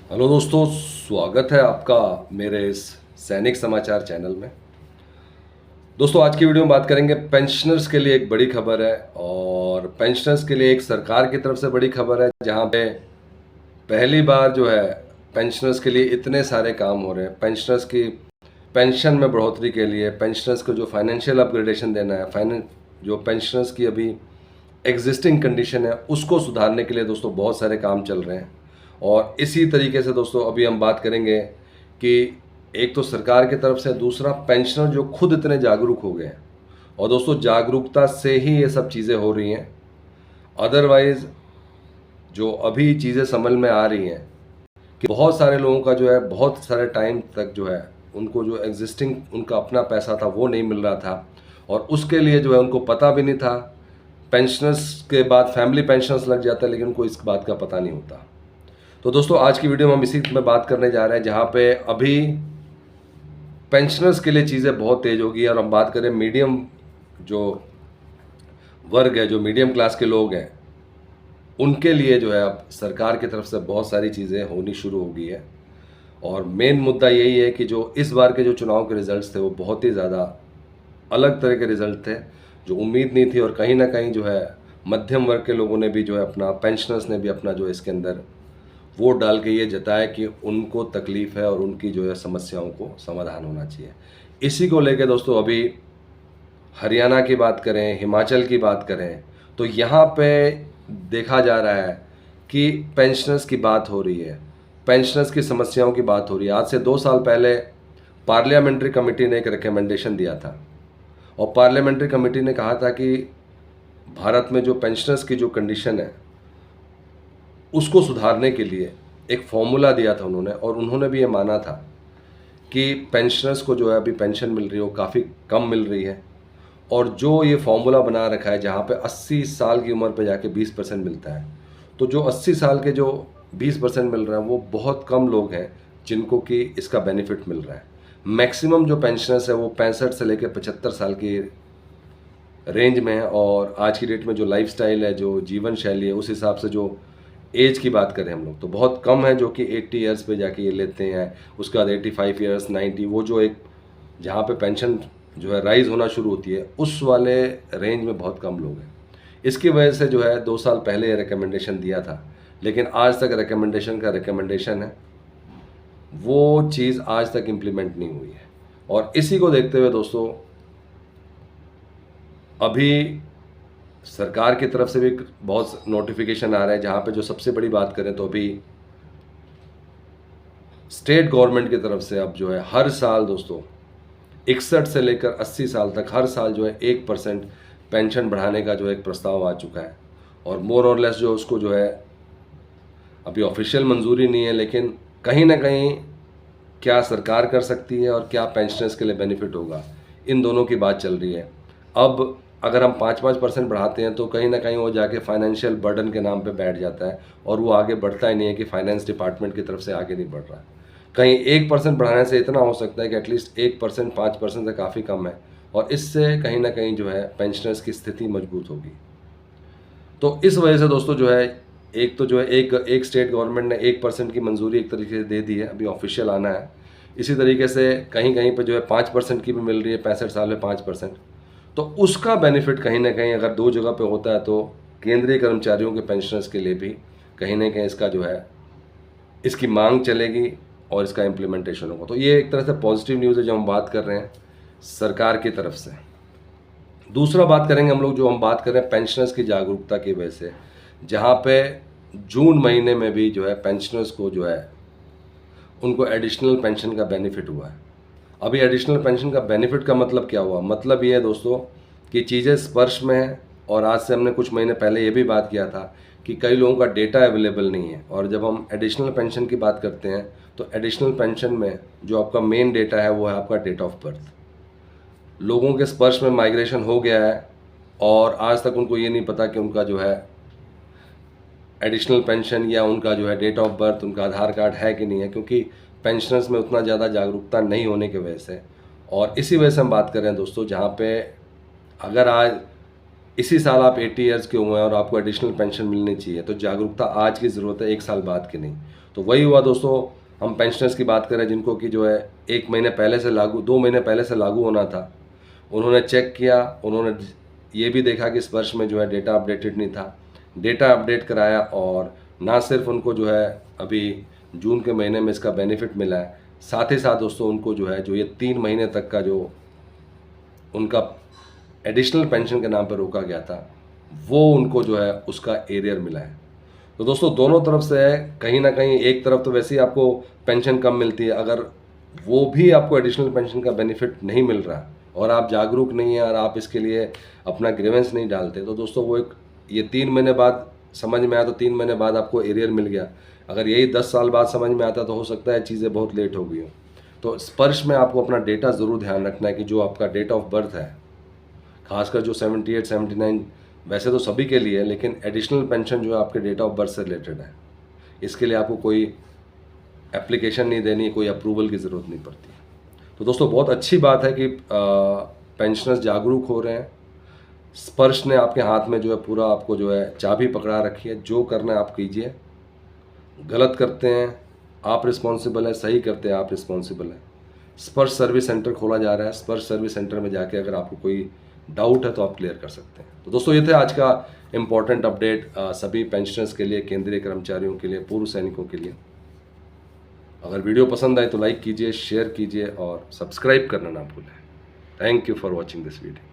Hello दोस्तों, स्वागत है आपका मेरे इस सैनिक समाचार चैनल में। दोस्तों, आज की वीडियो में बात करेंगे पेंशनर्स के लिए एक बड़ी खबर है और पेंशनर्स के लिए एक सरकार की तरफ से बड़ी खबर है, जहां पे पहली बार जो है पेंशनर्स के लिए इतने सारे काम हो रहे हैं। पेंशनर्स की पेंशन में बढ़ोतरी के लिए, पेंशनर्स को जो फाइनेंशियल अपग्रेडेशन देना है, जो पेंशनर्स की अभी एग्जिस्टिंग कंडीशन है उसको सुधारने के लिए दोस्तों बहुत सारे काम चल रहे हैं। और इसी तरीके से दोस्तों अभी हम बात करेंगे कि एक तो सरकार की तरफ से, दूसरा पेंशनर जो खुद इतने जागरूक हो गए हैं। और दोस्तों जागरूकता से ही ये सब चीज़ें हो रही हैं, अदरवाइज जो अभी चीज़ें समझ में आ रही हैं कि बहुत सारे लोगों का जो है बहुत सारे टाइम तक जो है उनको जो एग्जिस्टिंग उनका अपना पैसा था वो नहीं मिल रहा था, और उसके लिए जो है उनको पता भी नहीं था। पेंशनर्स के बाद फैमिली पेंशनर्स लग जाता है, लेकिन उनको इस बात का पता नहीं होता। तो दोस्तों आज की वीडियो में हम इसी में बात करने जा रहे हैं, जहाँ पे अभी पेंशनर्स के लिए चीज़ें बहुत तेज़ होगी। और हम बात करें मीडियम जो वर्ग है, जो मीडियम क्लास के लोग हैं, उनके लिए जो है अब सरकार की तरफ से बहुत सारी चीज़ें होनी शुरू हो गई है। और मेन मुद्दा यही है कि जो इस बार के जो चुनाव के रिजल्ट्स थे वो बहुत ही ज़्यादा अलग तरह के रिजल्ट थे, जो उम्मीद नहीं थी। और कहीं ना कहीं जो है मध्यम वर्ग के लोगों ने भी जो है अपना, पेंशनर्स ने भी अपना जो है इसके अंदर वोट डाल के ये जताया कि उनको तकलीफ़ है और उनकी जो है समस्याओं को समाधान होना चाहिए। इसी को लेकर दोस्तों अभी हरियाणा की बात करें, हिमाचल की बात करें, तो यहाँ पे देखा जा रहा है कि पेंशनर्स की बात हो रही है, पेंशनर्स की समस्याओं की बात हो रही है। आज से 2 साल पहले पार्लियामेंट्री कमेटी ने एक रिकमेंडेशन दिया था, और पार्लियामेंट्री कमेटी ने कहा था कि भारत में जो पेंशनर्स की जो कंडीशन है उसको सुधारने के लिए एक फॉर्मूला दिया था उन्होंने। और उन्होंने भी ये माना था कि पेंशनर्स को जो है अभी पेंशन मिल रही है वो काफ़ी कम मिल रही है, और जो ये फॉर्मूला बना रखा है जहाँ पे 80 साल की उम्र पे जाके 20% मिलता है, तो जो 80 साल के जो 20% मिल रहा है वो बहुत कम लोग हैं जिनको कि इसका बेनिफिट मिल रहा है। मैक्सिमम जो पेंशनर्स है वो 65 से लेकर 75 साल की रेंज में है। और आज की डेट में जो लाइफस्टाइल है, जो जीवन शैली है, उस हिसाब से जो एज की बात करें हम लोग, तो बहुत कम है जो कि 80 ईयर्स पे जाके ये लेते हैं। उसके बाद 85 ईयर्स, 90, वो जो एक जहाँ पे पेंशन जो है राइज होना शुरू होती है, उस वाले रेंज में बहुत कम लोग हैं। इसकी वजह से जो है 2 साल पहले ये रिकमेंडेशन दिया था, लेकिन आज तक रिकमेंडेशन का रिकमेंडेशन है, वो चीज़ आज तक इम्प्लीमेंट नहीं हुई है। और इसी को देखते हुए दोस्तों अभी सरकार की तरफ से भी बहुत नोटिफिकेशन आ रहे हैं, जहाँ पे जो सबसे बड़ी बात करें तो अभी स्टेट गवर्नमेंट की तरफ से अब जो है हर साल दोस्तों 61 से लेकर 80 साल तक हर साल जो है 1% पेंशन बढ़ाने का जो एक प्रस्ताव आ चुका है। और मोर और लेस जो उसको जो है अभी ऑफिशियल मंजूरी नहीं है, लेकिन कहीं ना कहीं क्या सरकार कर सकती है और क्या पेंशनर्स के लिए बेनिफिट होगा, इन दोनों की बात चल रही है। अब अगर हम 5-5% बढ़ाते हैं तो कहीं ना कहीं वो जाके फाइनेंशियल बर्डन के नाम पे बैठ जाता है, और वो आगे बढ़ता ही नहीं है कि फाइनेंस डिपार्टमेंट की तरफ से आगे नहीं बढ़ रहा है। कहीं 1% बढ़ाने से इतना हो सकता है कि एटलीस्ट 1%, 5% से काफ़ी कम है, और इससे कहीं ना कहीं जो है पेंशनर्स की स्थिति मजबूत होगी। तो इस वजह से दोस्तों जो है एक तो जो है एक एक स्टेट गवर्नमेंट ने 1% की मंजूरी एक तरीके से दे दी है, अभी ऑफिशियल आना है। इसी तरीके से कहीं कहीं पे जो है 5% की भी मिल रही है, 65 साल में 5%। तो उसका बेनिफिट कहीं ना कहीं अगर 2 जगह पे होता है तो केंद्रीय कर्मचारियों के पेंशनर्स के लिए भी कहीं ना कहीं इसका जो है इसकी मांग चलेगी और इसका इम्प्लीमेंटेशन होगा। तो ये एक तरह से पॉजिटिव न्यूज़ है जो हम बात कर रहे हैं सरकार की तरफ से। दूसरा बात करेंगे हम लोग, जो हम बात कर रहे हैं पेंशनर्स की जागरूकता की वजह से, जहाँ पे जून महीने में भी जो है पेंशनर्स को जो है उनको एडिशनल पेंशन का बेनिफिट हुआ है। अभी एडिशनल पेंशन का बेनिफिट का मतलब क्या हुआ? मतलब ये है दोस्तों कि चीज़ें स्पर्श में हैं, और आज से हमने कुछ महीने पहले ये भी बात किया था कि कई लोगों का डेटा अवेलेबल नहीं है। और जब हम एडिशनल पेंशन की बात करते हैं तो एडिशनल पेंशन में जो आपका मेन डेटा है वो है आपका डेट ऑफ बर्थ। लोगों के स्पर्श में माइग्रेशन हो गया है, और आज तक उनको ये नहीं पता कि उनका जो है एडिशनल पेंशन या उनका जो है डेट ऑफ बर्थ, उनका आधार कार्ड है कि नहीं है, क्योंकि पेंशनर्स में उतना ज़्यादा जागरूकता नहीं होने की वजह से। और इसी वजह से हम बात कर रहे हैं दोस्तों, जहाँ पे अगर आज इसी साल आप 80 ईयर्स के हुए हैं और आपको एडिशनल पेंशन मिलनी चाहिए, तो जागरूकता आज की ज़रूरत है, 1 साल बाद की नहीं। तो वही हुआ दोस्तों, हम पेंशनर्स की बात करें जिनको कि जो है 1 महीने पहले से लागू, 2 महीने पहले से लागू होना था। उन्होंने चेक किया, उन्होंने ये भी देखा कि इस वर्ष में जो है डेटा अपडेटेड नहीं था, डेटा अपडेट कराया और ना सिर्फ उनको जो है अभी जून के महीने में इसका बेनिफिट मिला है, साथ ही साथ दोस्तों उनको जो है जो ये 3 महीने तक का जो उनका एडिशनल पेंशन के नाम पर रोका गया था, वो उनको जो है उसका एरियर मिला है। तो दोस्तों दोनों तरफ से है, कहीं ना कहीं एक तरफ तो वैसे ही आपको पेंशन कम मिलती है, अगर वो भी आपको एडिशनल पेंशन का बेनिफिट नहीं मिल रहा और आप जागरूक नहीं है और आप इसके लिए अपना ग्रीवेंस नहीं डालते, तो दोस्तों वो एक ये 3 महीने बाद समझ में आया तो 3 महीने बाद आपको एरियर मिल गया। अगर यही 10 साल बाद समझ में आता तो हो सकता है चीज़ें बहुत लेट हो गई हो। तो स्पर्श में आपको अपना डेटा ज़रूर ध्यान रखना है कि जो आपका डेट ऑफ बर्थ है, खासकर जो 78 79, वैसे तो सभी के लिए है, लेकिन एडिशनल पेंशन जो है आपके डेट ऑफ बर्थ से रिलेटेड है, इसके लिए आपको कोई एप्लीकेशन नहीं देनी, कोई अप्रूवल की ज़रूरत नहीं पड़ती। तो दोस्तों बहुत अच्छी बात है कि पेंशनर्स जागरूक हो रहे हैं। स्पर्श ने आपके हाथ में जो है पूरा आपको जो है चाबी पकड़ा रखी है, जो करना है आप कीजिए। गलत करते हैं आप रिस्पॉन्सिबल है, सही करते हैं आप रिस्पॉन्सिबल है। स्पर्श सर्विस सेंटर खोला जा रहा है, स्पर्श सर्विस सेंटर में जाके अगर आपको कोई डाउट है तो आप क्लियर कर सकते हैं। तो दोस्तों ये थे आज का इम्पॉर्टेंट अपडेट सभी पेंशनर्स के लिए, केंद्रीय कर्मचारियों के लिए, पूर्व सैनिकों के लिए। अगर वीडियो पसंद आए तो लाइक कीजिए, शेयर कीजिए और सब्सक्राइब करना ना भूलें। Thank you for watching this video.